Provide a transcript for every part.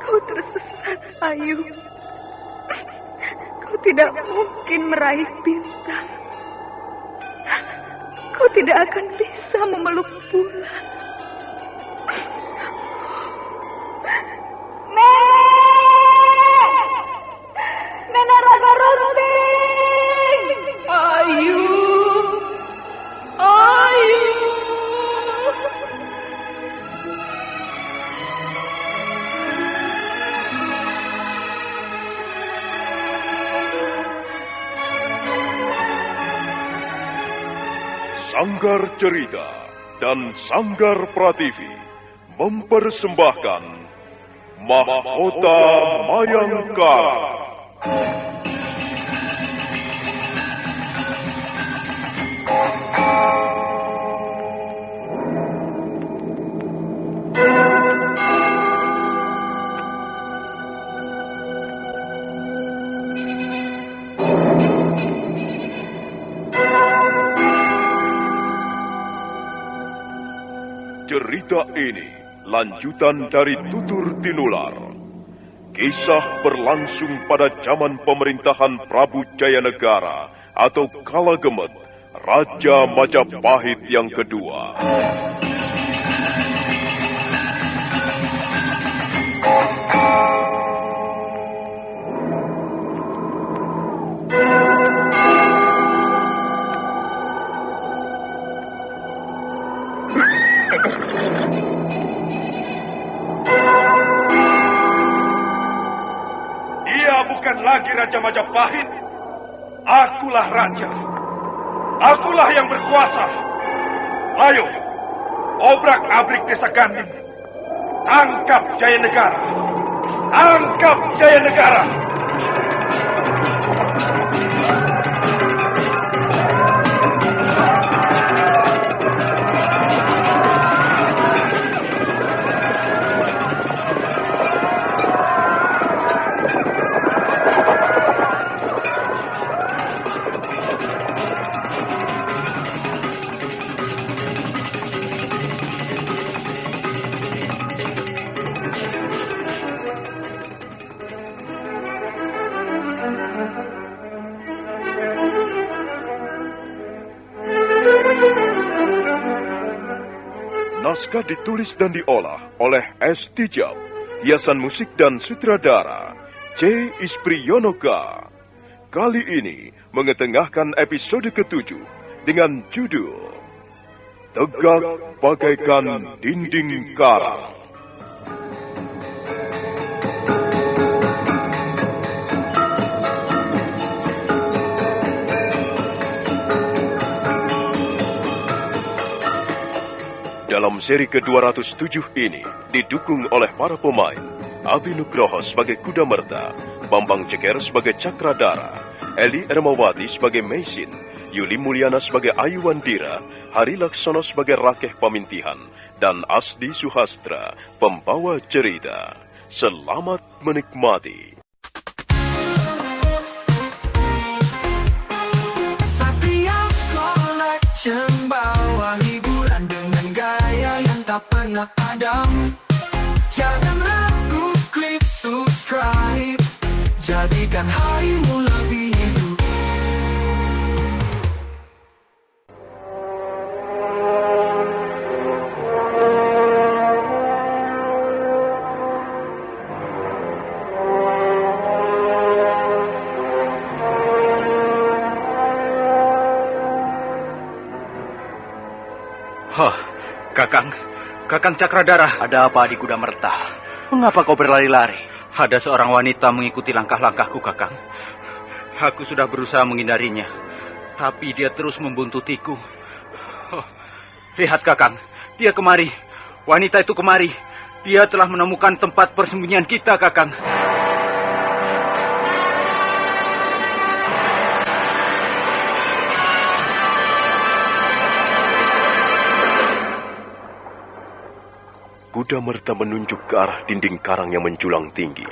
Kau tersesat, Ayu. Kau tidak mungkin meraih bintang. Kau tidak akan bisa memeluk bulan. Nenek Raga Runting! Ayu! Ayu! Sanggar Cerita dan Sanggar Prativi mempersembahkan Mahkota Mayangkara. Cerita ini lanjutan dari Tutur Tinular. Kisah berlangsung pada zaman pemerintahan Prabu Jayanegara atau Kala Gemet, Raja Majapahit yang kedua. Bukan lagi Raja Majapahit. Akulah raja. Akulah yang berkuasa. Ayo, obrak-abrik desa Ganding. Tangkap Jayanegara. Tangkap Jayanegara. Naskah ditulis dan diolah oleh S. Tijab, hiasan musik dan sutradara C. Ispriyonoka. Kali ini mengetengahkan episode ke-7 dengan judul Tegak Bagaikan Dinding Karang. Dalam seri ke-207 ini didukung oleh para pemain Abi Nugroho sebagai Kuda Merta, Bambang Ceker sebagai Cakradara, Eli Ermawati sebagai Meisin, Yuli Mulyana sebagai Ayu Wandira, Hari Laksono sebagai Rakeh Pamintihan, dan Asdi Suhastra, pembawa cerita. Selamat menikmati. Setiap collection bawa hiburan dengan gaya yang tak pernah padam. Jangan ragu, klik subscribe, jadikan harimu lebih hidup. Hah, Kakang Cakradara. Ada apa di Kuda Merta? Mengapa kau berlari-lari? Ada seorang wanita mengikuti langkah-langkahku, Kakang. Aku sudah berusaha menghindarinya, tapi dia terus membuntutiku. Oh, lihat, Kakang, dia kemari. Wanita itu kemari. Dia telah menemukan tempat persembunyian kita, Kakang. Kuda Merta menunjuk ke arah dinding karang yang menjulang tinggi.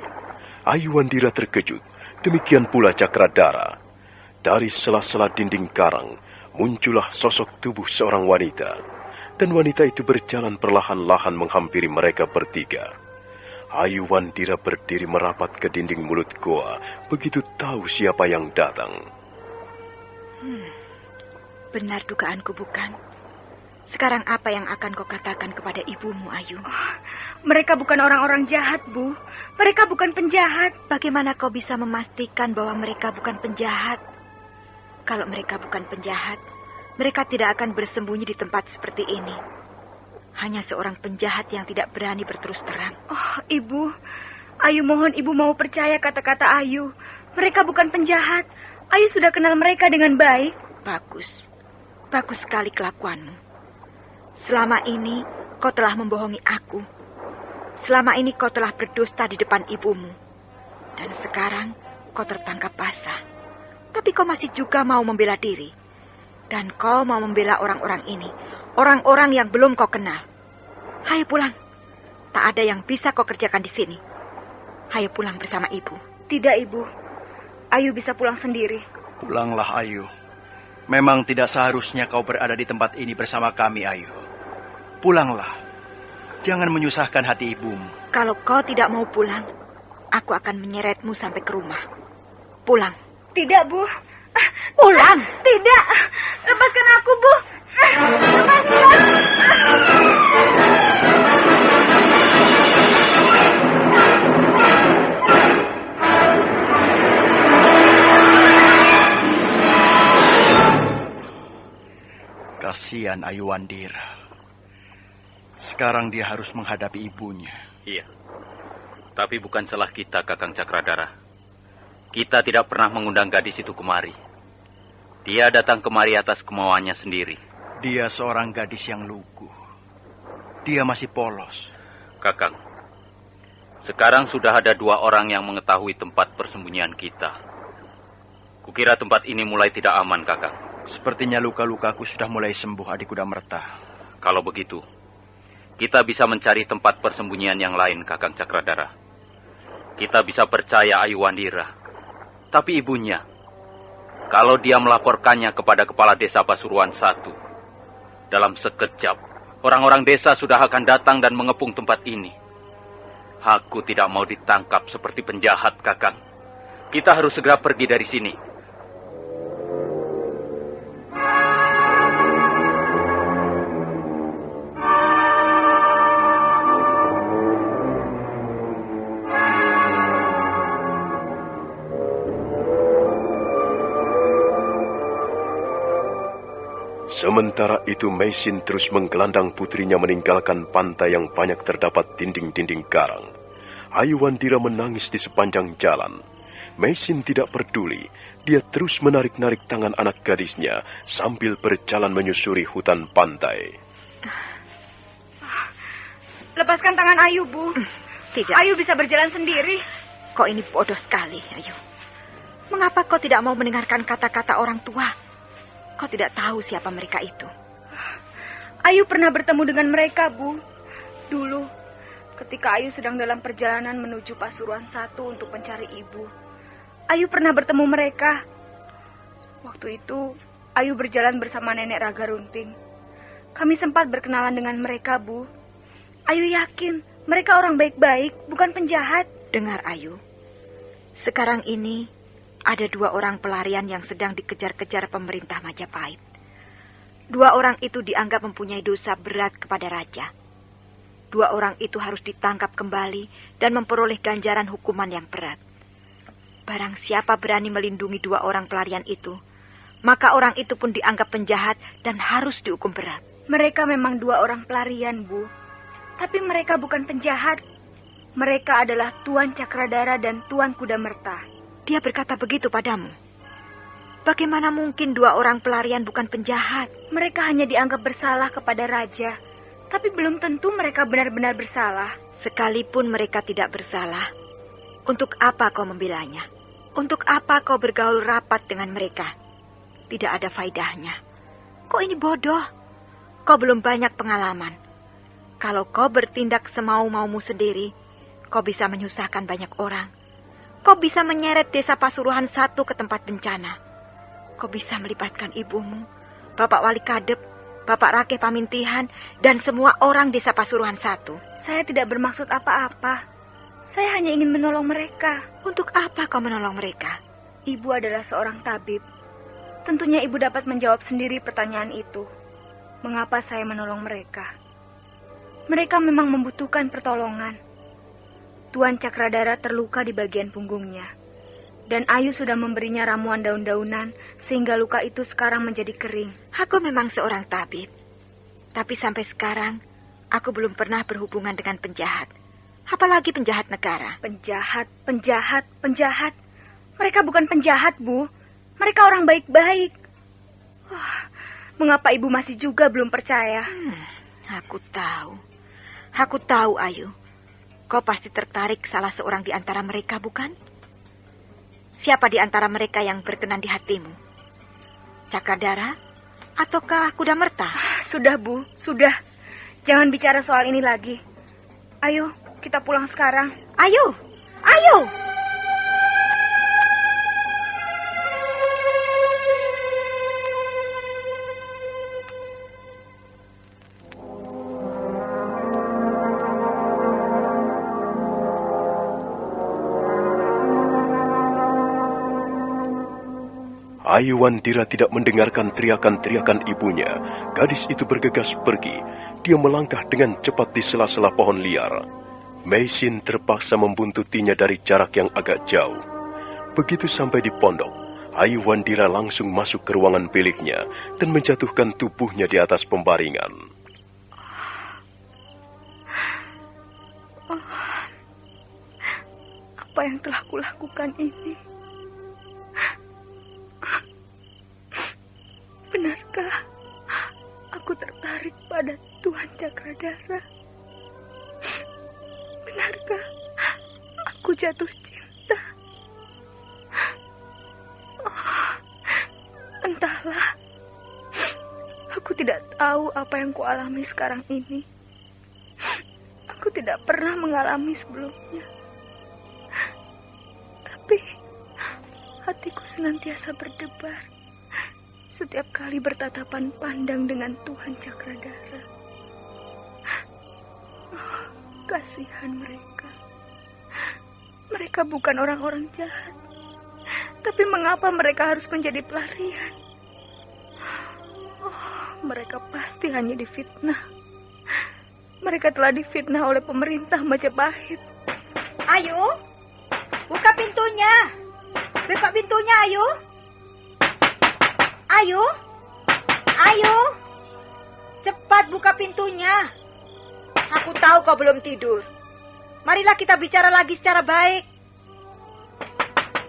Ayu Wandira terkejut, demikian pula Cakradara. Dari sela-sela dinding karang, muncullah sosok tubuh seorang wanita. Dan wanita itu berjalan perlahan-lahan menghampiri mereka bertiga. Ayu Wandira berdiri merapat ke dinding mulut goa, begitu tahu siapa yang datang. Benar dugaanku, bukan? Sekarang apa yang akan kau katakan kepada ibumu, Ayu? Mereka bukan orang-orang jahat, Bu. Mereka bukan penjahat. Bagaimana kau bisa memastikan bahwa mereka bukan penjahat? Kalau mereka bukan penjahat, mereka tidak akan bersembunyi di tempat seperti ini. Hanya seorang penjahat yang tidak berani berterus terang. Oh, Ibu. Ayu mohon Ibu mau percaya kata-kata Ayu. Mereka bukan penjahat. Ayu sudah kenal mereka dengan baik. Bagus. Bagus sekali kelakuanmu. Selama ini kau telah membohongi aku. Selama ini kau telah berdusta di depan ibumu. Dan sekarang kau tertangkap basah. Tapi kau masih juga mau membela diri. Dan kau mau membela orang-orang ini. Orang-orang yang belum kau kenal. Hayo pulang. Tak ada yang bisa kau kerjakan di sini. Hayo pulang bersama ibu. Tidak, Ibu. Ayu bisa pulang sendiri. Pulanglah, Ayu. Memang tidak seharusnya kau berada di tempat ini bersama kami, Ayu. Pulanglah. Jangan menyusahkan hati ibumu. Kalau kau tidak mau pulang, aku akan menyeretmu sampai ke rumah. Pulang. Tidak, Bu. Pulang. Tidak. Lepaskan aku, Bu. Lepaskan. Kasihan Ayu Wandira. Sekarang dia harus menghadapi ibunya. Iya. Tapi bukan salah kita, Kakang Cakradara. Kita tidak pernah mengundang gadis itu kemari. Dia datang kemari atas kemauannya sendiri. Dia seorang gadis yang lugu. Dia masih polos. Kakang, sekarang sudah ada 2 orang yang mengetahui tempat persembunyian kita. Kukira tempat ini mulai tidak aman, Kakang. Sepertinya luka-lukaku sudah mulai sembuh, Adik Kudamerta. Kalau begitu, kita bisa mencari tempat persembunyian yang lain, Kakang Cakradara. Kita bisa percaya Ayu Wandira. Tapi ibunya, kalau dia melaporkannya kepada Kepala Desa Pasuruan I, dalam sekejap, orang-orang desa sudah akan datang dan mengepung tempat ini. Aku tidak mau ditangkap seperti penjahat, Kakang. Kita harus segera pergi dari sini. Sementara itu Meisin terus menggelandang putrinya meninggalkan pantai yang banyak terdapat dinding-dinding karang. Ayu Wandira menangis di sepanjang jalan. Meisin tidak peduli. Dia terus menarik-narik tangan anak gadisnya sambil berjalan menyusuri hutan pantai. Lepaskan tangan Ayu, Bu. Tidak. Ayu bisa berjalan sendiri. Kau ini bodoh sekali, Ayu. Mengapa kau tidak mau mendengarkan kata-kata orang tua? Kau tidak tahu siapa mereka itu. Ayu pernah bertemu dengan mereka, Bu. Dulu, ketika Ayu sedang dalam perjalanan menuju Pasuruan I untuk mencari ibu. Ayu pernah bertemu mereka. Waktu itu, Ayu berjalan bersama Nenek Raga Runting. Kami sempat berkenalan dengan mereka, Bu. Ayu yakin mereka orang baik-baik, bukan penjahat. Dengar, Ayu. Sekarang ini ada 2 orang pelarian yang sedang dikejar-kejar pemerintah Majapahit. 2 orang itu dianggap mempunyai dosa berat kepada raja. 2 orang itu harus ditangkap kembali dan memperoleh ganjaran hukuman yang berat. Barang siapa berani melindungi 2 orang pelarian itu, maka orang itu pun dianggap penjahat dan harus dihukum berat. Mereka memang 2 orang pelarian, Bu. Tapi mereka bukan penjahat. Mereka adalah Tuan Cakradara dan Tuan Kudamerta. Dia berkata begitu padamu. Bagaimana mungkin 2 orang pelarian bukan penjahat? Mereka hanya dianggap bersalah kepada raja. Tapi belum tentu mereka benar-benar bersalah. Sekalipun mereka tidak bersalah, untuk apa kau membelanya? Untuk apa kau bergaul rapat dengan mereka? Tidak ada faedahnya. Kau ini bodoh. Kau belum banyak pengalaman. Kalau kau bertindak semau-maumu sendiri, kau bisa menyusahkan banyak orang. Kau bisa menyeret desa Pasuruan I ke tempat bencana. Kau bisa melibatkan ibumu, Bapak Wali Kadep, Bapak Rakeh Pamintihan, dan semua orang desa Pasuruan I. Saya tidak bermaksud apa-apa. Saya hanya ingin menolong mereka. Untuk apa kau menolong mereka? Ibu adalah seorang tabib. Tentunya ibu dapat menjawab sendiri pertanyaan itu. Mengapa saya menolong mereka? Mereka memang membutuhkan pertolongan. Tuan Cakradara terluka di bagian punggungnya. Dan Ayu sudah memberinya ramuan daun-daunan sehingga luka itu sekarang menjadi kering. Aku memang seorang tabib. Tapi sampai sekarang, aku belum pernah berhubungan dengan penjahat. Apalagi penjahat negara. Penjahat. Mereka bukan penjahat, Bu. Mereka orang baik-baik. Mengapa ibu masih juga belum percaya? Aku tahu. Aku tahu, Ayu. Kau pasti tertarik salah seorang di antara mereka, bukan? Siapa di antara mereka yang berkenan di hatimu? Cakradara ataukah Kudamerta? Sudah, Bu. Sudah. Jangan bicara soal ini lagi. Ayo, kita pulang sekarang. Ayo! Ayo! Ayu Wandira tidak mendengarkan teriakan-teriakan ibunya. Gadis itu bergegas pergi. Dia melangkah dengan cepat di sela-sela pohon liar. Meisin terpaksa membuntutinya dari jarak yang agak jauh. Begitu sampai di pondok, Ayu Wandira langsung masuk ke ruangan biliknya dan menjatuhkan tubuhnya di atas pembaringan. Apa yang telah kulakukan ini? Benarkah aku tertarik pada Tuan Cakradara? Benarkah aku jatuh cinta? Entahlah. Aku tidak tahu apa yang kualami sekarang ini. Aku tidak pernah mengalami sebelumnya. Tapi hatiku senantiasa berdebar setiap kali bertatapan pandang dengan Tuan Cakradara. Kasihan mereka. Mereka bukan orang-orang jahat. Tapi mengapa mereka harus menjadi pelarian? Mereka pasti hanya difitnah. Mereka telah difitnah oleh pemerintah Majapahit. Ayu! Buka pintunya! Buka pintunya, Ayu! Ayu! Ayu! Cepat buka pintunya. Aku tahu kau belum tidur. Marilah kita bicara lagi secara baik.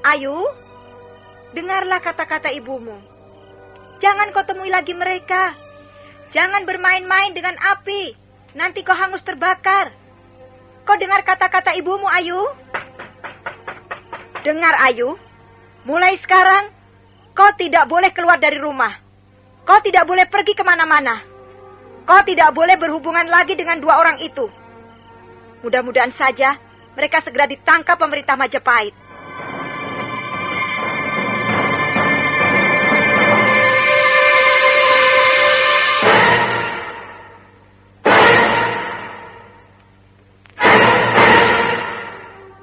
Ayu, dengarlah kata-kata ibumu. Jangan kau temui lagi mereka. Jangan bermain-main dengan api. Nanti kau hangus terbakar. Kau dengar kata-kata ibumu, Ayu? Dengar, Ayu. Mulai sekarang, kau tidak boleh keluar dari rumah. Kau tidak boleh pergi kemana-mana. Kau tidak boleh berhubungan lagi dengan dua orang itu. Mudah-mudahan saja mereka segera ditangkap pemerintah Majapahit.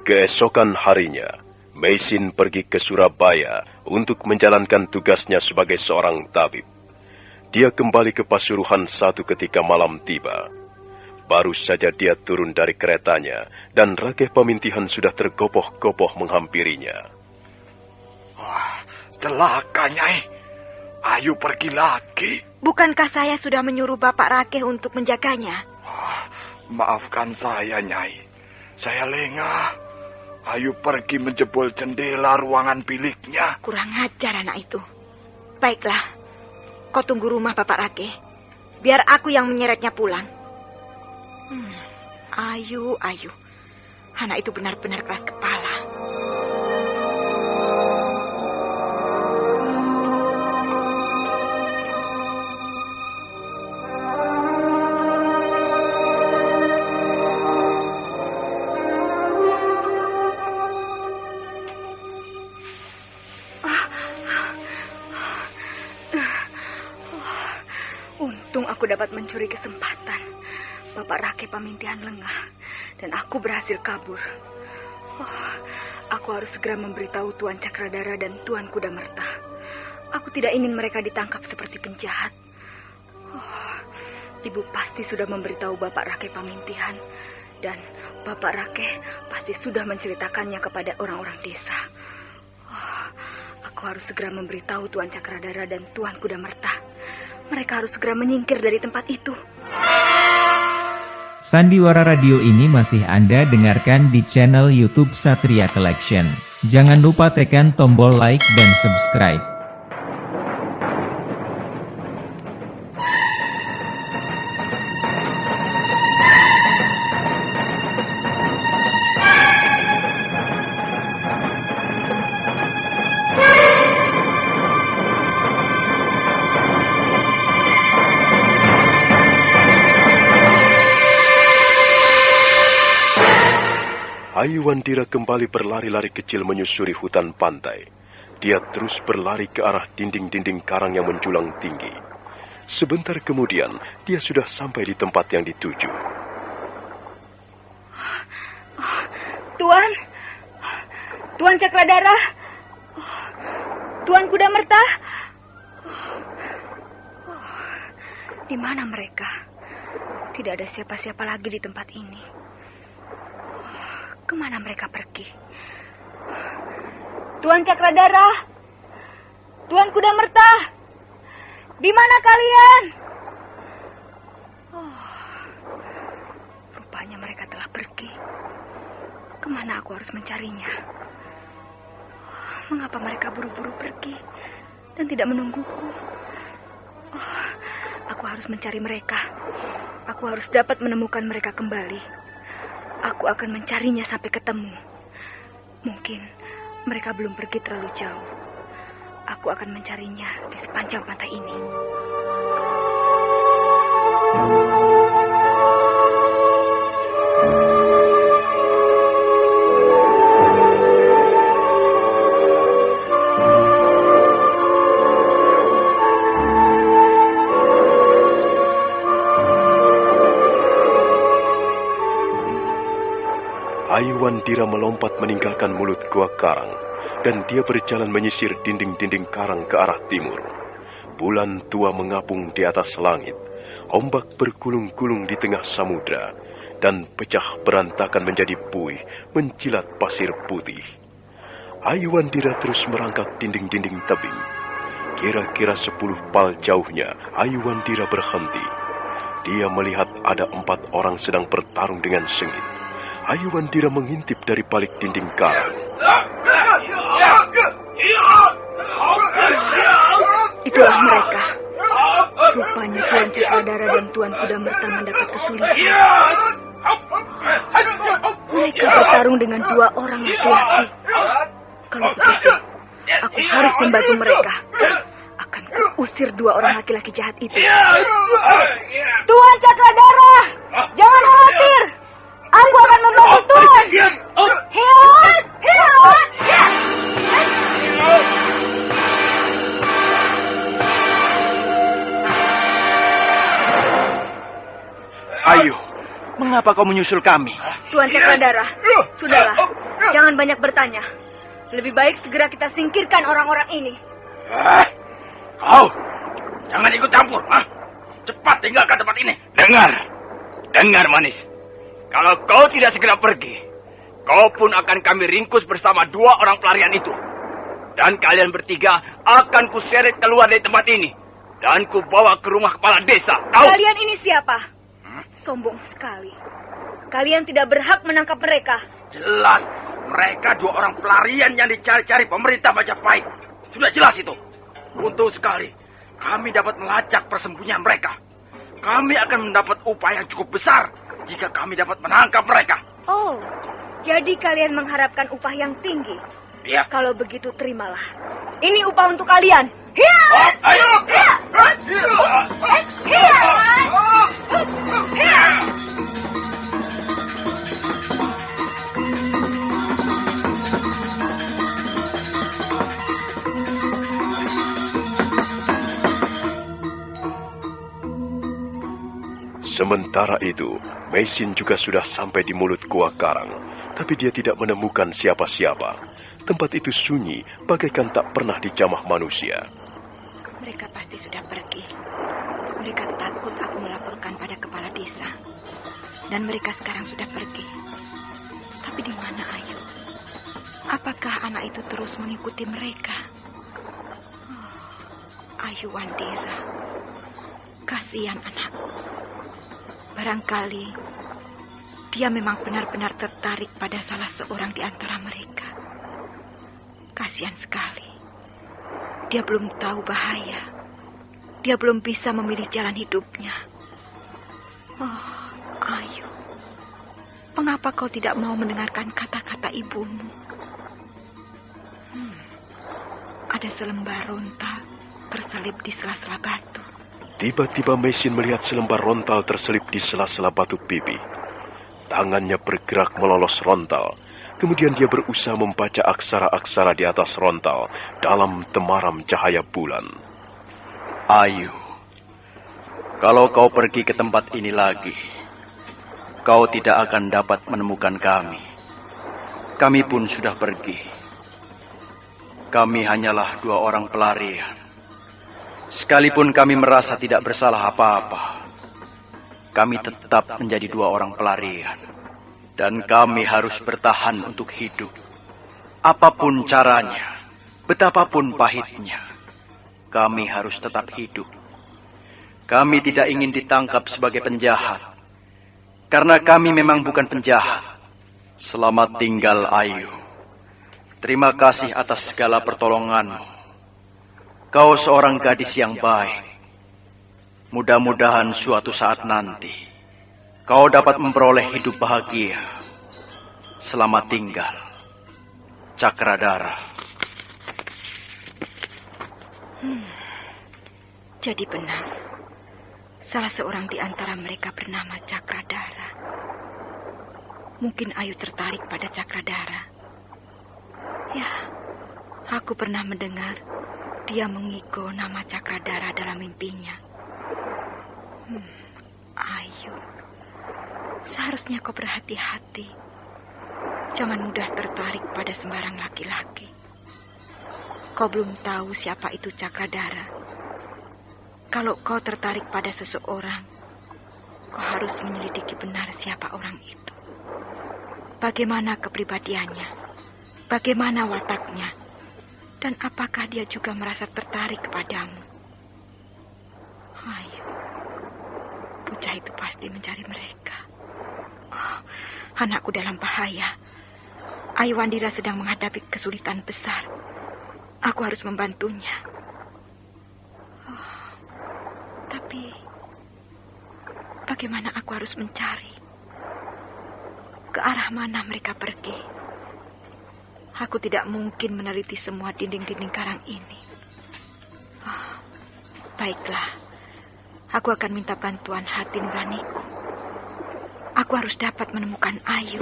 Keesokan harinya, Meisin pergi ke Surabaya untuk menjalankan tugasnya sebagai seorang tabib. Dia kembali ke Pasuruan satu ketika malam tiba. Baru saja dia turun dari keretanya dan Rakeh Pamintihan sudah tergopoh-gopoh menghampirinya. Celaka, Nyai. Ayu pergi lagi. Bukankah saya sudah menyuruh Bapak Rakeh untuk menjaganya? Maafkan saya, Nyai. Saya lengah. Ayu pergi menjebol jendela ruangan biliknya. Kurang ajar anak itu. Baiklah, kau tunggu rumah Bapak Rakeh. Biar aku yang menyeretnya pulang. Ayu. Anak itu benar-benar keras kepala. Untung aku dapat mencuri kesempatan. Bapak Rakeh Pamintihan lengah dan aku berhasil kabur. Aku harus segera memberitahu Tuan Cakradara dan Tuan Kudamerta. Aku tidak ingin mereka ditangkap seperti penjahat. Ibu pasti sudah memberitahu Bapak Rake Pamintihan. Dan Bapak Rake pasti sudah menceritakannya kepada orang-orang desa. Aku harus segera memberitahu Tuan Cakradara dan Tuan Kudamerta. Mereka harus segera menyingkir dari tempat itu. Sandiwara Radio ini masih Anda dengarkan di channel YouTube Satria Collection. Jangan lupa tekan tombol like dan subscribe. Ayuwandira kembali berlari-lari kecil menyusuri hutan pantai. Dia terus berlari ke arah dinding-dinding karang yang menjulang tinggi. Sebentar kemudian, dia sudah sampai di tempat yang dituju. Tuan Cakradara, Tuan Kudamerta, di mana mereka? Tidak ada siapa-siapa lagi di tempat ini. Kemana mereka pergi? Tuan Cakradara, Tuan Kudamerta, di mana kalian? Rupanya mereka telah pergi. Kemana aku harus mencarinya? Mengapa mereka buru-buru pergi dan tidak menungguku? Aku harus mencari mereka. Aku harus dapat menemukan mereka kembali. Aku akan mencarinya sampai ketemu. Mungkin mereka belum pergi terlalu jauh. Aku akan mencarinya di sepanjang pantai ini. Ayuwandira melompat meninggalkan mulut gua karang, dan dia berjalan menyisir dinding-dinding karang ke arah timur. Bulan tua mengapung di atas langit, ombak bergulung-gulung di tengah samudra, dan pecah berantakan menjadi buih menjilat pasir putih. Ayuwandira terus merangkak dinding-dinding tebing. Kira-kira 10 pal jauhnya, Ayuwandira berhenti. Dia melihat ada 4 orang sedang bertarung dengan sengit. Ayuwandira mengintip dari balik dinding karang. Itulah mereka. Rupanya Tuan Cakradara dan Tuan Kudamerta mendapat kesulitan. Mereka bertarung dengan 2 orang laki-laki. Kalau begitu, aku harus membantu mereka. Akan kuusir 2 orang laki-laki jahat itu. Tuan Cakradara, jangan khawatir. Aku akan membantu Tuan. Hiat! Hiat! Ayo, mengapa kau menyusul kami? Tuan Cakradara, sudahlah. Jangan banyak bertanya. Lebih baik segera kita singkirkan orang-orang ini. Kau, jangan ikut campur. Cepat tinggalkan tempat ini. Dengar manis. Kalau kau tidak segera pergi, kau pun akan kami ringkus bersama 2 orang pelarian itu. Dan kalian bertiga akan kuseret keluar dari tempat ini. Dan kubawa ke rumah kepala desa. Tahu? Kalian ini siapa? Sombong sekali. Kalian tidak berhak menangkap mereka. Jelas, mereka 2 orang pelarian yang dicari-cari pemerintah Majapahit. Sudah jelas itu. Untung sekali, kami dapat melacak persembunyian mereka. Kami akan mendapat upah yang cukup besar jika kami dapat menangkap mereka. Oh, jadi kalian mengharapkan upah yang tinggi? Iya. Kalau begitu terimalah. Ini upah untuk kalian. Hiya! Ayo! Hiya! Hiya! Hiya! Sementara itu, Meisin juga sudah sampai di mulut gua karang. tapi dia tidak menemukan siapa-siapa. Tempat itu sunyi, bagaikan tak pernah dijamah manusia. Mereka pasti sudah pergi. Mereka takut aku melaporkan pada kepala desa. Dan mereka sekarang sudah pergi. Tapi di mana Ayu? Apakah anak itu terus mengikuti mereka? Ayu Wandira. Kasihan anakku. Barangkali dia memang benar-benar tertarik pada salah seorang di antara mereka. Kasihan sekali. Dia belum tahu bahaya. Dia belum bisa memilih jalan hidupnya. Oh, Ayu. Mengapa kau tidak mau mendengarkan kata-kata ibumu? Ada selembar rontal terselip di sela-sela batu. Tiba-tiba Meisin melihat selembar rontal terselip di sela-sela batu pipi. Tangannya bergerak melolos rontal. Kemudian dia berusaha membaca aksara-aksara di atas rontal dalam temaram cahaya bulan. Ayu, kalau kau pergi ke tempat ini lagi, kau tidak akan dapat menemukan kami. Kami pun sudah pergi. Kami hanyalah 2 orang pelarian. Sekalipun kami merasa tidak bersalah apa-apa, kami tetap menjadi 2 orang pelarian. Dan kami harus bertahan untuk hidup. Apapun caranya, betapapun pahitnya, kami harus tetap hidup. Kami tidak ingin ditangkap sebagai penjahat. Karena kami memang bukan penjahat. Selamat tinggal, Ayu. Terima kasih atas segala pertolonganmu. Kau seorang gadis yang baik. Mudah-mudahan suatu saat nanti kau dapat memperoleh hidup bahagia. Selamat tinggal, Cakradara. Jadi benar, salah seorang di antara mereka bernama Cakradara. Mungkin Ayu tertarik pada Cakradara. Ya, aku pernah mendengar dia mengigo nama Cakradara dalam mimpinya. Ayu, seharusnya kau berhati-hati. Jangan mudah tertarik pada sembarang laki-laki. Kau belum tahu siapa itu Cakradara. Kalau kau tertarik pada seseorang, kau harus menyelidiki benar siapa orang itu. Bagaimana kepribadiannya, bagaimana wataknya, dan apakah dia juga merasa tertarik kepadamu. Ayo, bocah itu pasti mencari mereka. Oh, anakku dalam bahaya. Ayu Wandira sedang menghadapi kesulitan besar. Aku harus membantunya. Oh, tapi bagaimana aku harus mencari? Ke arah mana mereka pergi? Aku tidak mungkin meneliti semua dinding-dinding karang ini. Oh, baiklah, aku akan minta bantuan hati nuraniku. Aku harus dapat menemukan Ayu.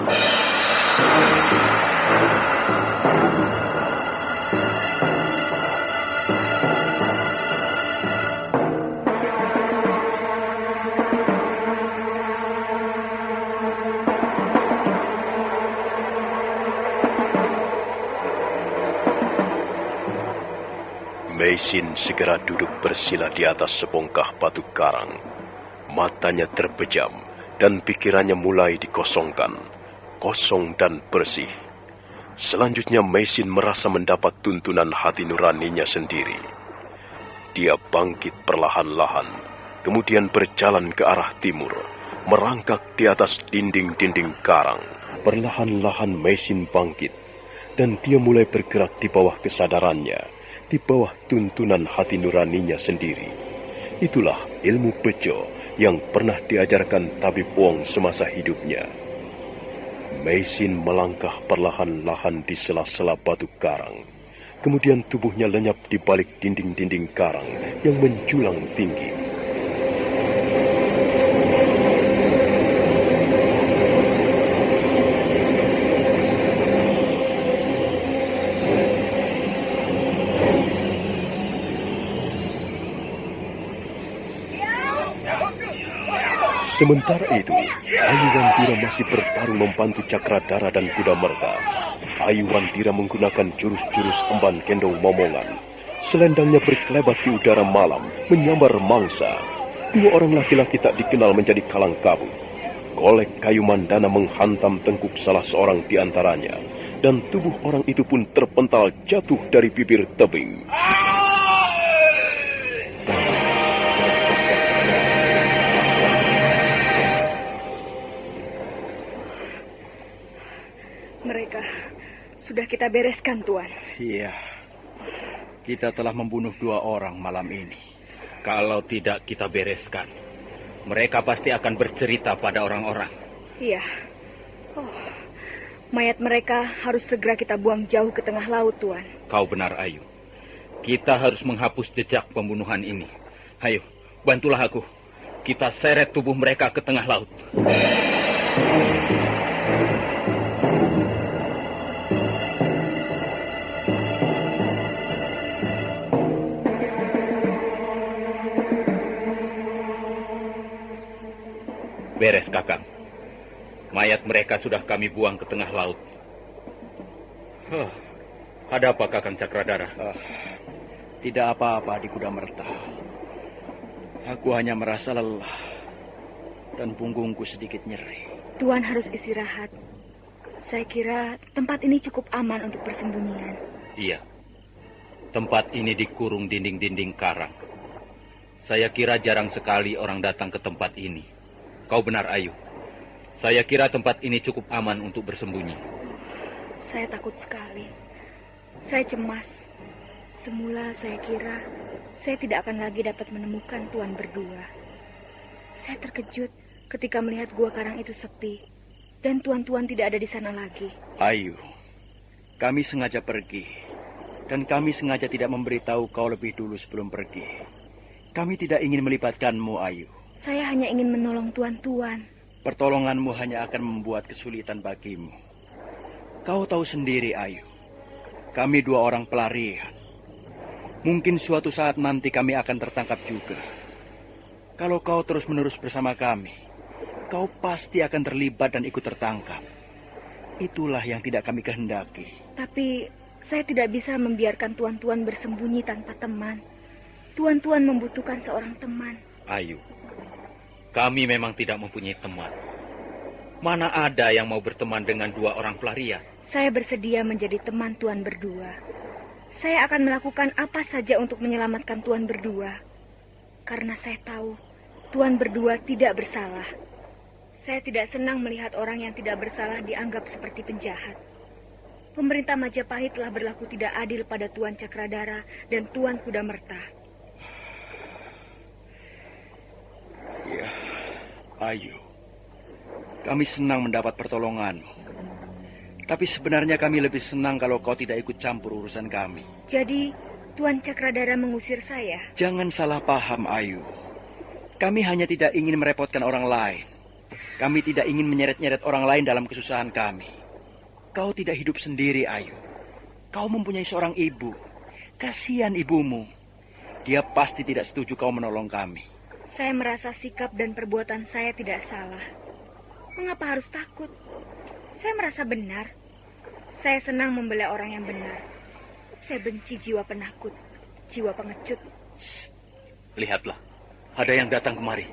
Meisin segera duduk bersila di atas sebongkah batu karang. Matanya terpejam dan pikirannya mulai dikosongkan. Kosong dan bersih. Selanjutnya Meisin merasa mendapat tuntunan hati nuraninya sendiri. Dia bangkit perlahan-lahan, kemudian berjalan ke arah timur, merangkak di atas dinding-dinding karang. Perlahan-lahan Meisin bangkit, dan dia mulai bergerak di bawah kesadarannya, di bawah tuntunan hati nuraninya sendiri. Itulah ilmu bejo yang pernah diajarkan Tabib Wong semasa hidupnya. Meisin melangkah perlahan-lahan di sela-sela batu karang. Kemudian tubuhnya lenyap di balik dinding-dinding karang yang menjulang tinggi. Sementara itu, Ayu Wandira masih bertarung membantu Cakradara dan Kudamerta. Ayu Wandira menggunakan jurus-jurus emban gendong momongan. Selendangnya berkelebat di udara malam, menyambar mangsa. Dua orang laki-laki tak dikenal menjadi kalang kabut. Golek kayu mandana menghantam tengkuk salah seorang di antaranya, dan tubuh orang itu pun terpental jatuh dari bibir tebing. Mereka sudah kita bereskan, Tuan. Iya, kita telah membunuh 2 orang malam ini. Kalau tidak kita bereskan, mereka pasti akan bercerita pada orang-orang. Iya. Oh, mayat mereka harus segera kita buang jauh ke tengah laut, Tuan. Kau benar, Ayu. Kita harus menghapus jejak pembunuhan ini. Ayo, bantulah aku. Kita seret tubuh mereka ke tengah laut. Beres, Kakang. Mayat mereka sudah kami buang ke tengah laut. Ada apa, Kakang Cakradara? Tidak apa-apa di Kudamerta. Aku hanya merasa lelah dan punggungku sedikit nyeri. Tuan harus istirahat. Saya kira tempat ini cukup aman untuk persembunyian. Iya. Tempat ini dikurung dinding-dinding karang. Saya kira jarang sekali orang datang ke tempat ini. Kau benar, Ayu. Saya kira tempat ini cukup aman untuk bersembunyi. Saya takut sekali. Saya cemas. Semula saya kira saya tidak akan lagi dapat menemukan Tuan berdua. Saya terkejut ketika melihat gua karang itu sepi dan tuan-tuan tidak ada di sana lagi. Ayu, kami sengaja pergi dan kami sengaja tidak memberitahu kau lebih dulu sebelum pergi. Kami tidak ingin melibatkanmu, Ayu. Saya hanya ingin menolong tuan-tuan. Pertolonganmu hanya akan membuat kesulitan bagimu. Kau tahu sendiri, Ayu. Kami 2 orang pelarian. Mungkin suatu saat nanti kami akan tertangkap juga. Kalau kau terus-menerus bersama kami, kau pasti akan terlibat dan ikut tertangkap. Itulah yang tidak kami kehendaki. Tapi saya tidak bisa membiarkan tuan-tuan bersembunyi tanpa teman. Tuan-tuan membutuhkan seorang teman. Ayu, kami memang tidak mempunyai teman. Mana ada yang mau berteman dengan 2 orang pelarian? Saya bersedia menjadi teman tuan berdua. Saya akan melakukan apa saja untuk menyelamatkan tuan berdua. Karena saya tahu tuan berdua tidak bersalah. Saya tidak senang melihat orang yang tidak bersalah dianggap seperti penjahat. Pemerintah Majapahit telah berlaku tidak adil pada Tuan Cakradara dan Tuan Kudamerta. Ya, Ayu. Kami senang mendapat pertolonganmu. Tapi sebenarnya kami lebih senang kalau kau tidak ikut campur urusan kami. Jadi, Tuan Cakradara mengusir saya? Jangan salah paham, Ayu. Kami hanya tidak ingin merepotkan orang lain. Kami tidak ingin menyeret-nyeret orang lain dalam kesusahan kami. Kau tidak hidup sendiri, Ayu. Kau mempunyai seorang ibu. Kasihan ibumu. Dia pasti tidak setuju kau menolong kami. Saya merasa sikap dan perbuatan saya tidak salah. Mengapa harus takut? Saya merasa benar. Saya senang membela orang yang benar. Saya benci jiwa penakut, jiwa pengecut. Shh. Lihatlah, ada yang datang kemari.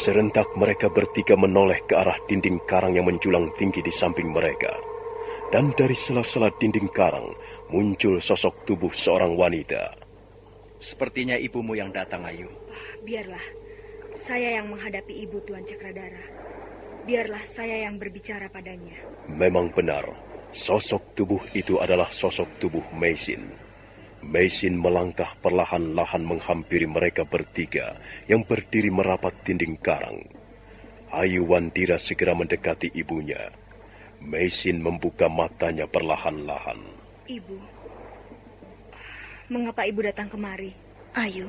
Serentak mereka bertiga menoleh ke arah dinding karang yang menjulang tinggi di samping mereka. Dan dari sela-sela dinding karang muncul sosok tubuh seorang wanita. Sepertinya ibumu yang datang, Ayu. Biarlah saya yang menghadapi ibu Tuan Cakradara. Biarlah saya yang berbicara padanya. Memang benar, sosok tubuh itu adalah sosok tubuh Meisin. Meisin melangkah perlahan-lahan menghampiri mereka bertiga yang berdiri merapat dinding karang. Ayu Wandira segera mendekati ibunya. Meisin membuka matanya perlahan-lahan. Ibu, mengapa ibu datang kemari? Ayu,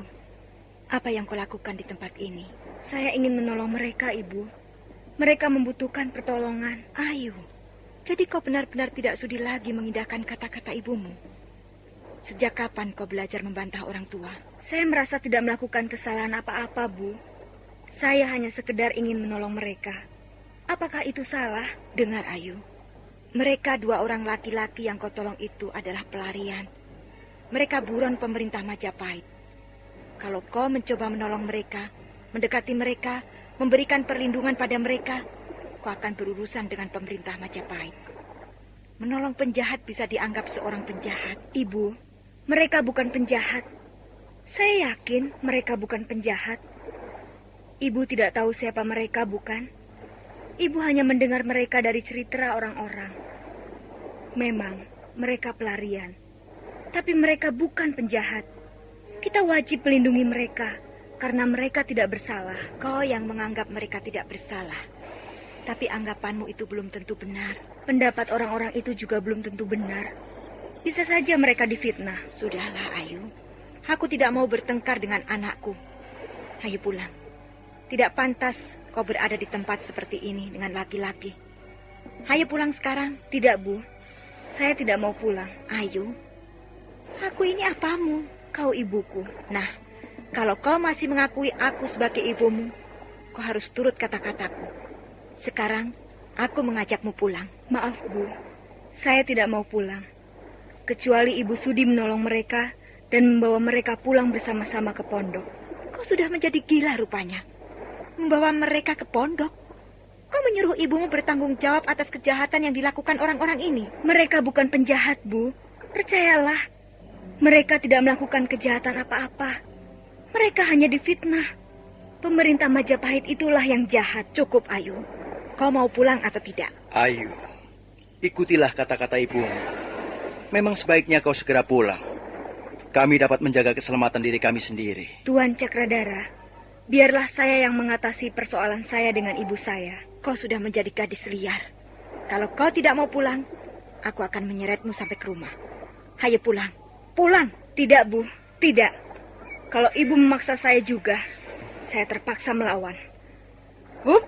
apa yang kau lakukan di tempat ini? Saya ingin menolong mereka, Ibu. Mereka membutuhkan pertolongan. Ayu, jadi kau benar-benar tidak sudi lagi mengindahkan kata-kata ibumu. Sejak kapan kau belajar membantah orang tua? Saya merasa tidak melakukan kesalahan apa-apa, Bu. Saya hanya sekedar ingin menolong mereka. Apakah itu salah? Dengar, Ayu. Mereka 2 orang laki-laki yang kau tolong itu adalah pelarian. Mereka buron pemerintah Majapahit. Kalau kau mencoba menolong mereka, mendekati mereka, memberikan perlindungan pada mereka, kau akan berurusan dengan pemerintah Majapahit. Menolong penjahat bisa dianggap seorang penjahat. Ibu, mereka bukan penjahat. Saya yakin mereka bukan penjahat. Ibu tidak tahu siapa mereka, bukan? Ibu hanya mendengar mereka dari cerita orang-orang. Memang, mereka pelarian. Tapi mereka bukan penjahat. Kita wajib melindungi mereka, karena mereka tidak bersalah. Kau yang menganggap mereka tidak bersalah. Tapi anggapanmu itu belum tentu benar. Pendapat orang-orang itu juga belum tentu benar. Bisa saja mereka difitnah. Sudahlah, Ayu. Aku tidak mau bertengkar dengan anakku. Ayo pulang. Tidak pantas kau berada di tempat seperti ini dengan laki-laki. Ayo pulang sekarang. Tidak, Bu. Saya tidak mau pulang. Ayu, aku ini apamu? Kau ibuku. Nah, kalau kau masih mengakui aku sebagai ibumu, kau harus turut kata-kataku. Sekarang, aku mengajakmu pulang. Maaf, Bu. Saya tidak mau pulang. Kecuali Ibu sudi menolong mereka dan membawa mereka pulang bersama-sama ke pondok. Kau sudah menjadi gila rupanya. Membawa mereka ke pondok. Kau menyuruh ibumu bertanggung jawab atas kejahatan yang dilakukan orang-orang ini. Mereka bukan penjahat, Bu. Percayalah. Mereka tidak melakukan kejahatan apa-apa. Mereka hanya difitnah. Pemerintah Majapahit itulah yang jahat. Cukup, Ayu. Kau mau pulang atau tidak? Ayu, ikutilah kata-kata ibumu. Memang sebaiknya kau segera pulang. Kami dapat menjaga keselamatan diri kami sendiri. Tuan Cakradara, biarlah saya yang mengatasi persoalan saya dengan ibu saya. Kau sudah menjadi gadis liar. Kalau kau tidak mau pulang, aku akan menyeretmu sampai ke rumah. Hayo pulang. Pulang. Tidak, Bu. Tidak. Kalau ibu memaksa saya juga, saya terpaksa melawan. Hup!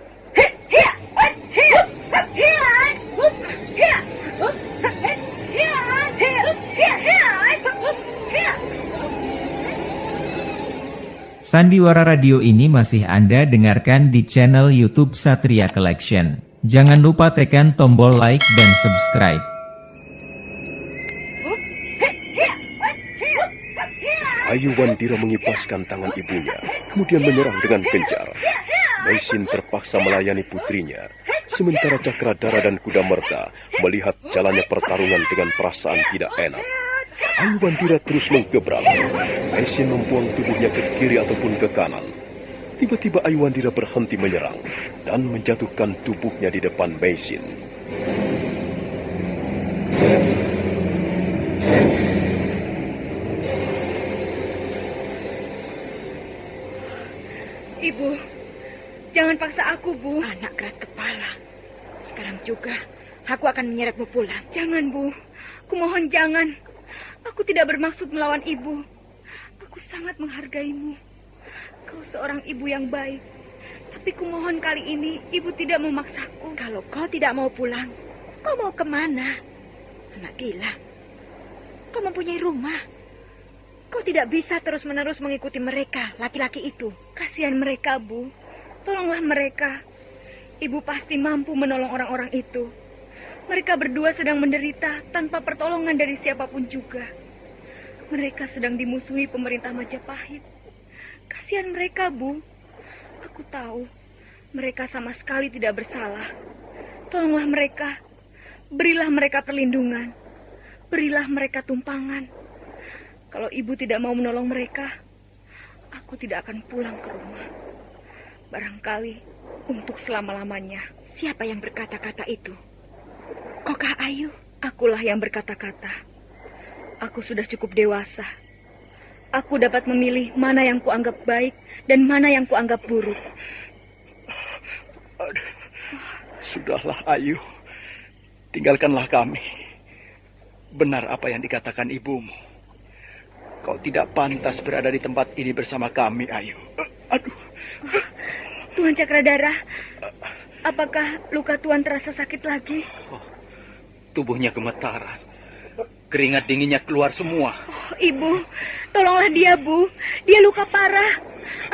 Sandiwara Radio ini masih Anda dengarkan di channel YouTube Satria Collection. Jangan lupa tekan tombol like dan subscribe. Ayu Wandira mengipaskan tangan ibunya, kemudian menyerang dengan gencar. Maisin terpaksa melayani putrinya, sementara Cakradara dan Kudamerta melihat jalannya pertarungan dengan perasaan tidak enak. Ayu Wandira terus menggebrak. Maisin membuang tubuhnya ke kiri ataupun ke kanan. Tiba-tiba Ayu Wandira berhenti menyerang dan menjatuhkan tubuhnya di depan Maisin. Ibu, jangan paksa aku, Bu. Anak keras kepala. Sekarang juga, aku akan menyeretmu pulang. Jangan, Bu. Kumohon jangan. Aku tidak bermaksud melawan ibu. Aku sangat menghargaimu. Kau seorang ibu yang baik. Tapi kumohon kali ini ibu tidak memaksaku. Kalau kau tidak mau pulang, kau mau kemana? Anak gila. Kau mempunyai rumah. Kau tidak bisa terus-menerus mengikuti mereka, laki-laki itu. Kasihan mereka, Bu. Tolonglah mereka. Ibu pasti mampu menolong orang-orang itu. Mereka berdua sedang menderita tanpa pertolongan dari siapapun juga. Mereka sedang dimusuhi pemerintah Majapahit. Kasihan mereka, Bu. Aku tahu mereka sama sekali tidak bersalah. Tolonglah mereka. Berilah mereka perlindungan. Berilah mereka tumpangan. Kalau ibu tidak mau menolong mereka, aku tidak akan pulang ke rumah. Barangkali untuk selama-lamanya. Siapa yang berkata-kata itu? Kokah Ayu? Akulah yang berkata-kata. Aku sudah cukup dewasa. Aku dapat memilih mana yang kuanggap baik dan mana yang kuanggap buruk. Sudahlah, Ayu. Tinggalkanlah kami. Benar apa yang dikatakan ibumu. Kau tidak pantas berada di tempat ini bersama kami, Ayu. Aduh. Tuan Cakradara, apakah luka Tuan terasa sakit lagi? Tubuhnya gemetaran. Keringat dinginnya keluar semua. Oh, Ibu, tolonglah dia, Bu. Dia luka parah.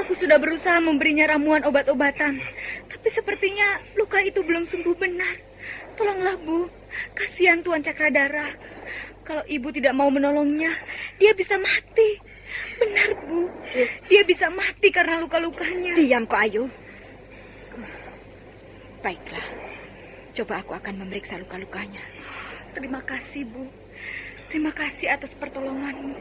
Aku sudah berusaha memberinya ramuan obat-obatan, tapi sepertinya luka itu belum sembuh benar. Tolonglah, Bu. Kasihan Tuan Cakradara. Kalau Ibu tidak mau menolongnya, dia bisa mati. Benar, Bu. Dia bisa mati karena luka-lukanya. Diam kok, Ayu. Baiklah. Coba aku akan memeriksa luka-lukanya. Terima kasih, Bu. Terima kasih atas pertolonganmu.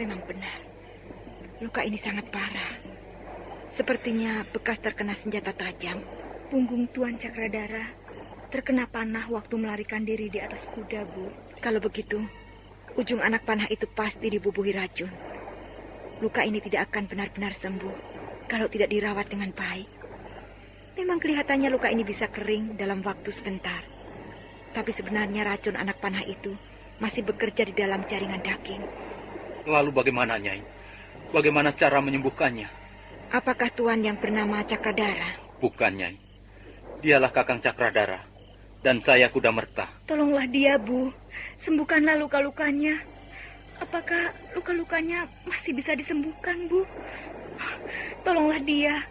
Memang benar. Luka ini sangat parah. Sepertinya bekas terkena senjata tajam. Punggung Tuan Cakradara terkena panah waktu melarikan diri di atas kuda, Bu. Kalau begitu, ujung anak panah itu pasti dibubuhi racun. Luka ini tidak akan benar-benar sembuh kalau tidak dirawat dengan baik. Memang kelihatannya luka ini bisa kering dalam waktu sebentar. Tapi sebenarnya racun anak panah itu masih bekerja di dalam jaringan daging. Lalu bagaimana, Nyai? Bagaimana cara menyembuhkannya? Apakah Tuan yang bernama Cakradara? Bukan, Nyai. Dialah Kakang Cakradara. Dan saya Kudamerta. Tolonglah dia, Bu. Sembuhkanlah luka-lukanya. Apakah luka-lukanya masih bisa disembuhkan, Bu? Tolonglah dia.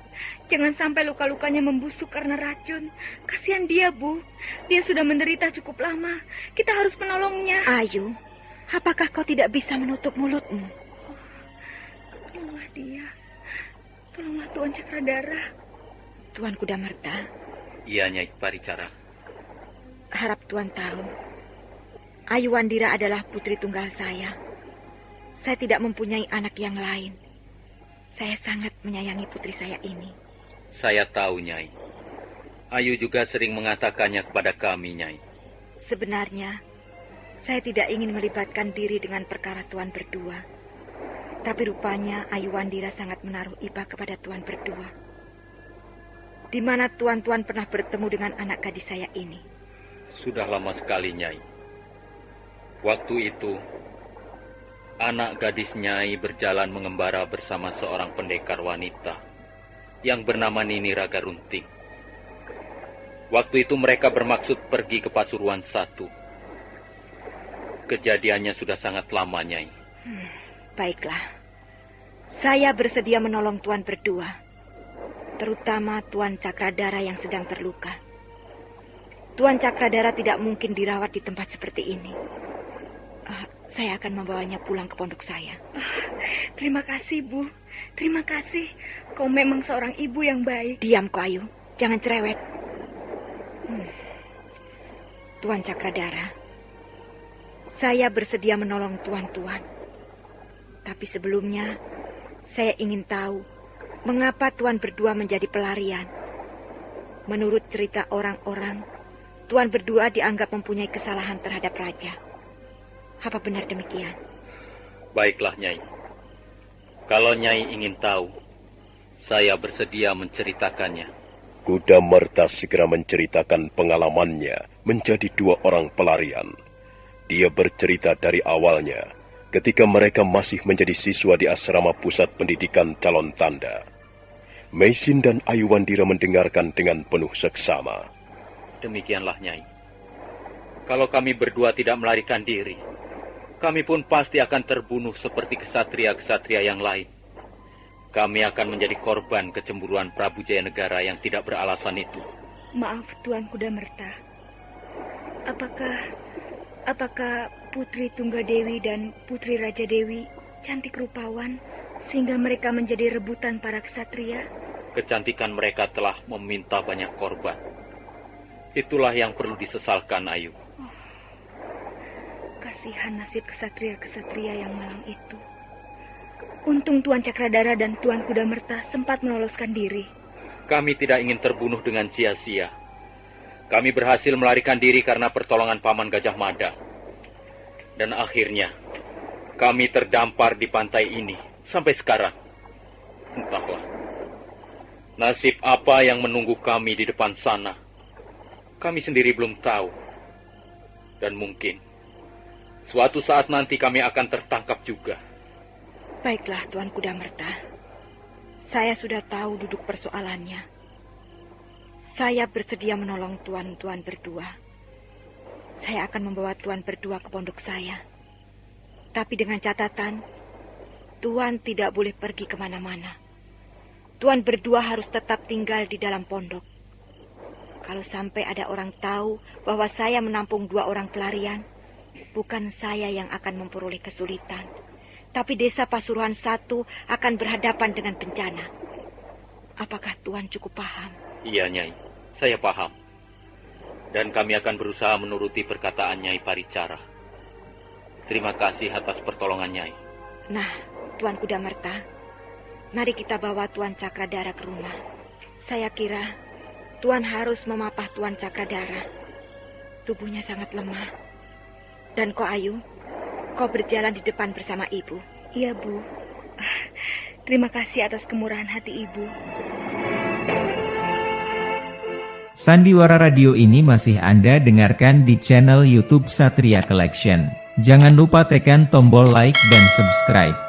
Jangan sampai luka-lukanya membusuk karena racun. Kasihan dia, Bu. Dia sudah menderita cukup lama. Kita harus menolongnya. Ayu, apakah kau tidak bisa menutup mulutmu? Tolonglah dia. Tolonglah Tuan Cakradara. Tuan Kudamerta. Iya, Nyai Paricara. Harap Tuan tahu, Ayu Wandira adalah putri tunggal saya. Saya tidak mempunyai anak yang lain. Saya sangat menyayangi putri saya ini. Saya tahu, Nyai. Ayu juga sering mengatakannya kepada kami, Nyai. Sebenarnya, saya tidak ingin melibatkan diri dengan perkara Tuan berdua. Tapi rupanya Ayu Wandira sangat menaruh iba kepada Tuan berdua. Di mana Tuan-tuan pernah bertemu dengan anak gadis saya ini? Sudah lama sekali, Nyai. Waktu itu, anak gadis Nyai berjalan mengembara bersama seorang pendekar wanita yang bernama Nini Raga Runting. Waktu itu mereka bermaksud pergi ke Pasuruan I. Kejadiannya sudah sangat lama, Nyai. Baiklah. Saya bersedia menolong Tuan berdua. Terutama Tuan Cakradara yang sedang terluka. Tuan Cakradara tidak mungkin dirawat di tempat seperti ini. Saya akan membawanya pulang ke pondok saya. Terima kasih, Bu. Terima kasih. Kau memang seorang ibu yang baik. Diam, kau Ayu. Jangan cerewet. Tuan Cakradara, saya bersedia menolong tuan-tuan. Tapi sebelumnya, saya ingin tahu mengapa Tuan berdua menjadi pelarian. Menurut cerita orang-orang, Tuan berdua dianggap mempunyai kesalahan terhadap raja. Apa benar demikian? Baiklah, Nyai. Kalau Nyai ingin tahu, saya bersedia menceritakannya. Kudamerta segera menceritakan pengalamannya menjadi 2 orang pelarian. Dia bercerita dari awalnya, ketika mereka masih menjadi siswa di asrama pusat pendidikan calon tanda. Meisin dan Ayu Wandira mendengarkan dengan penuh seksama. Demikianlah, Nyai. Kalau kami berdua tidak melarikan diri, kami pun pasti akan terbunuh seperti kesatria-kesatria yang lain. Kami akan menjadi korban kecemburuan Prabu Jayanegara yang tidak beralasan itu. Maaf, Tuan Kudamerta. Apakah Putri Tunggadewi dan Putri Raja Dewi cantik rupawan sehingga mereka menjadi rebutan para kesatria? Kecantikan mereka telah meminta banyak korban. Itulah yang perlu disesalkan, Ayu. Kasihan nasib kesatria-kesatria yang malang itu. Untung Tuan Cakradara dan Tuan Kudamerta sempat meloloskan diri. Kami tidak ingin terbunuh dengan sia-sia. Kami berhasil melarikan diri karena pertolongan Paman Gajah Mada. Dan akhirnya, kami terdampar di pantai ini sampai sekarang. Entahlah, nasib apa yang menunggu kami di depan sana, kami sendiri belum tahu. Dan mungkin, suatu saat nanti kami akan tertangkap juga. Baiklah, Tuan Kuda Merta. Saya sudah tahu duduk persoalannya. Saya bersedia menolong tuan-tuan berdua. Saya akan membawa tuan berdua ke pondok saya. Tapi dengan catatan, tuan tidak boleh pergi kemana-mana. Tuan berdua harus tetap tinggal di dalam pondok. Kalau sampai ada orang tahu bahwa saya menampung 2 orang pelarian, bukan saya yang akan memperoleh kesulitan, tapi desa Pasuruan 1 akan berhadapan dengan bencana. Apakah tuan cukup paham? Iya, Nyai. Saya paham. Dan kami akan berusaha menuruti perkataan Nyai Paricara. Terima kasih atas pertolongan Nyai. Nah, Tuan Kuda Merta, mari kita bawa Tuan Cakradara ke rumah. Saya kira Tuan harus memapah Tuan Cakradara. Tubuhnya sangat lemah. Dan kau Ayu, kau berjalan di depan bersama ibu. Iya, Bu. Terima kasih atas kemurahan hati Ibu. Sandiwara Radio ini masih Anda dengarkan di channel YouTube Satria Collection. Jangan lupa tekan tombol like dan subscribe.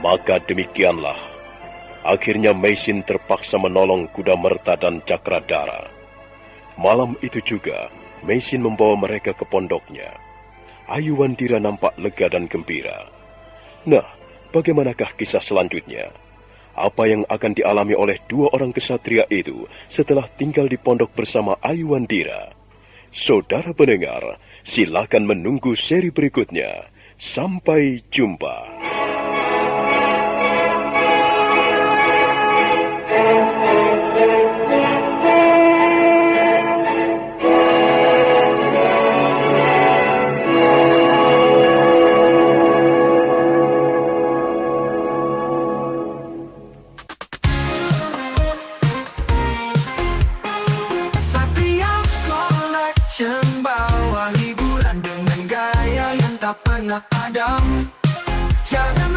Maka demikianlah, akhirnya Meisin terpaksa menolong Kuda Merta dan Cakradara. Malam itu juga, Meisin membawa mereka ke pondoknya. Ayu Wandira nampak lega dan gembira. Nah, bagaimanakah kisah selanjutnya? Apa yang akan dialami oleh 2 orang kesatria itu setelah tinggal di pondok bersama Ayu Wandira? Saudara pendengar, silakan menunggu seri berikutnya. Sampai jumpa. Satria Collection bawa hiburan dengan gaya yang tak pernah padam. Jangan